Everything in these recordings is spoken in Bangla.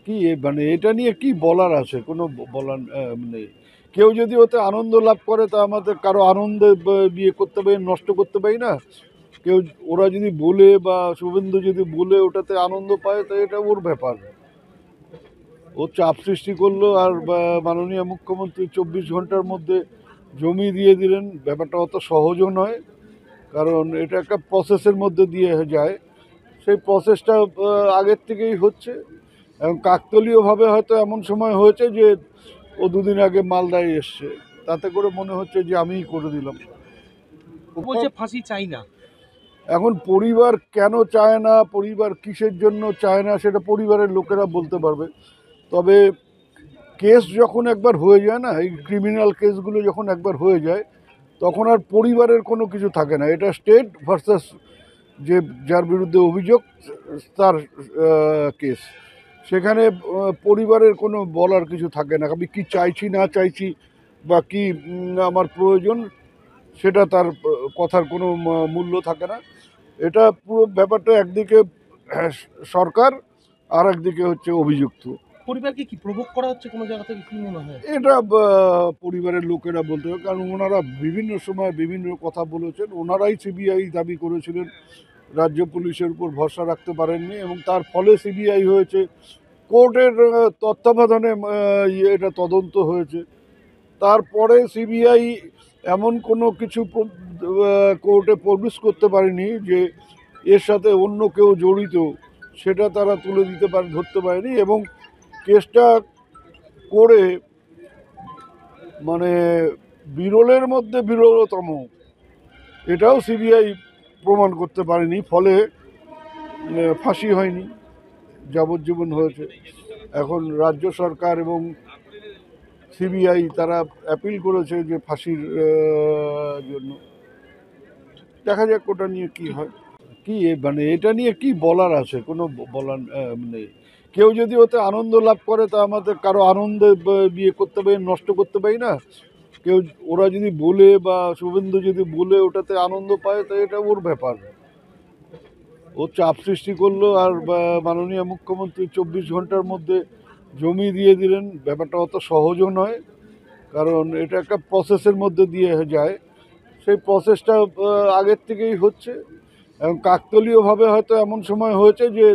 কি মানে এটা নিয়ে কি বলার আছে? কোনো বলার নেই। কেউ যদি ওতে আনন্দ লাভ করে তা আমাদের কারো আনন্দে বিয়ে করতে পারি, নষ্ট করতে পারি না। কেউ ওরা যদি বলে বা শুভেন্দু যদি বলে ওটাতে আনন্দ পায় তা এটা ওর ব্যাপার। ও চাপ সৃষ্টি করলো আর মাননীয় মুখ্যমন্ত্রী 24 ঘন্টার মধ্যে জমি দিয়ে দিলেন। ব্যাপারটা অত সহজও নয়, কারণ এটা একটা প্রসেসের মধ্যে দিয়ে যায়। সেই প্রসেসটা আগের থেকেই হচ্ছে এবং কাকতালীয়ভাবে হয়তো এমন সময় হয়েছে যে ও দুদিন আগে মালদায় এসছে, তাতে করে মনে হচ্ছে যে আমিই করে দিলাম। বলছে ফাঁসি চাই না। এখন পরিবার কেন চায় না, পরিবার কিসের জন্য চায় না, সেটা পরিবারের লোকেরা বলতে পারবে। তবে কেস যখন একবার হয়ে যায় না, এই ক্রিমিনাল কেসগুলো যখন একবার হয়ে যায় তখন আর পরিবারের কোনো কিছু থাকে না। এটা স্টেট ভার্সাস যে যার বিরুদ্ধে অভিযোগ তার কেস। সেখানে পরিবারের কোনো বলার কিছু থাকে না। আমি কি চাইছি না চাইছি বা কি আমার প্রয়োজন, সেটা তার কথার কোনো মূল্য থাকে না। এটা পুরো ব্যাপারটা একদিকে সরকার আর একদিকে হচ্ছে অভিযুক্ত। পরিবারকে কি প্রভোগ করা হচ্ছে কোনো জায়গা থেকে, কি মনে হয়? এটা পরিবারের লোকেরা বলতে হবে, কারণ ওনারা বিভিন্ন সময় বিভিন্ন কথা বলেছেন। ওনারাই সিবিআই দাবি করেছিলেন, রাজ্য পুলিশের উপর ভরসা রাখতে পারেননি এবং তার ফলে সিবিআই হয়েছে। কোর্টের তত্ত্বাবধানে এটা তদন্ত হয়েছে। তারপরে সিবিআই এমন কোনো কিছু কোর্টে প্রডিউস করতে পারেনি যে এর সাথে অন্য কেউ জড়িত, সেটা তারা তুলে দিতে পারে, ধরতে পারেনি। এবং কেসটা করে মানে বিরলের মধ্যে বিরলতম, এটাও সিবিআই প্রমাণ করতে পারেনি। ফলে ফাঁসি হয়নি, যাবজ্জীবন হয়েছে। এখন রাজ্য সরকার এবং সিবিআই তারা অ্যাপিল করেছে যে ফাঁসির জন্য। দেখা যাক ওটা নিয়ে কি হয়। কি মানে এটা নিয়ে কি বলার আছে? কোনো বলার নেই। কেউ যদি ওতে আনন্দ লাভ করে তা আমাদের কারো আনন্দে বিয়ে করতে পারি, নষ্ট করতে পারি না। কেউ ওরা যদি বলে বা শুভেন্দু যদি বলে ওটাতে আনন্দ পায় তা এটা ওর ব্যাপার। ও চাপ সৃষ্টি করলো আর মাননীয় মুখ্যমন্ত্রী 24 ঘন্টার মধ্যে জমি দিয়ে দিলেন। ব্যাপারটা অত সহজও নয়, কারণ এটা একটা প্রসেসের মধ্যে দিয়ে যায়। সেই প্রসেসটা আগের থেকেই হচ্ছে এবং কাকতালীয়ভাবে হয়তো এমন সময় হয়েছে যে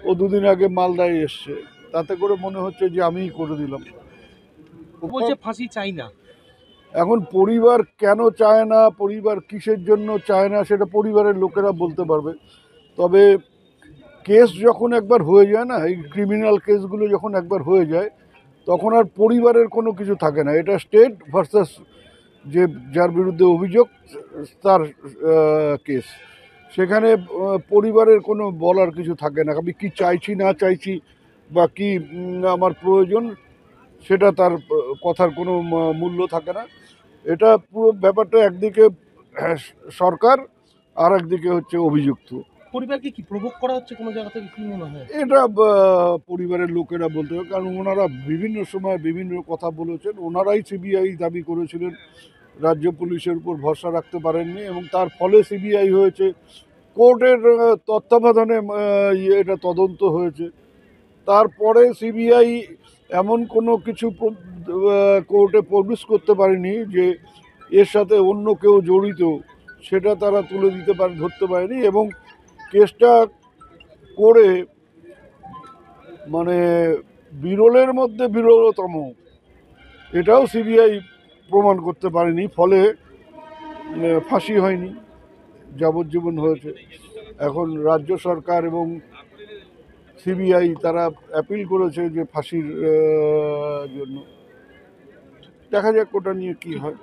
ও দুদিন আগে মালদায় এসছে, তাতে করে মনে হচ্ছে যে আমিই করে দিলাম। বলছে ফাঁসি চাই না। এখন পরিবার কেন চায় না, পরিবার কিসের জন্য চায় না, সেটা পরিবারের লোকেরা বলতে পারবে। তবে কেস যখন একবার হয়ে যায় না, এই ক্রিমিনাল কেসগুলো যখন একবার হয়ে যায় তখন আর পরিবারের কোনো কিছু থাকে না। এটা স্টেট ভার্সাস যে যার বিরুদ্ধে অভিযোগ তার কেস। সেখানে পরিবারের কোনো বলার কিছু থাকে না। আমি কি চাইছি না চাইছি বা কি আমার প্রয়োজন, সেটা তার কথার কোনো মূল্য থাকে না। এটা পুরো ব্যাপারটা একদিকে সরকার আর একদিকে হচ্ছে অভিযুক্ত। পরিবারকে কি প্রভোগ করা হচ্ছে কোনো জায়গা থেকে, কি মনে হয়? এটা পরিবারের লোকেরা বলতে হবে, কারণ ওনারা বিভিন্ন সময় বিভিন্ন কথা বলেছেন। ওনারাই সিবিআই দাবি করেছিলেন, রাজ্য পুলিশের উপর ভরসা রাখতে পারেননি এবং তার ফলে সিবিআই হয়েছে। কোর্টের তত্ত্বাবধানে এটা তদন্ত হয়েছে। তারপরে সিবিআই এমন কোনো কিছু কোর্টে প্রডিউস করতে পারেনি যে এর সাথে অন্য কেউ জড়িত, সেটা তারা তুলে দিতে পারে, ধরতে পারেনি। এবং কেসটা করে মানে বিরলের মধ্যে বিরলতম, এটাও সিবিআই প্রমাণ করতে পারেনি। ফলে ফাঁসি হয়নি, যাবজ্জীবন হয়েছে। এখন রাজ্য সরকার এবং সিবিআই তারা অ্যাপিল করেছে যে ফাঁসির জন্য। দেখা যাক ওটা নিয়ে কি হয়।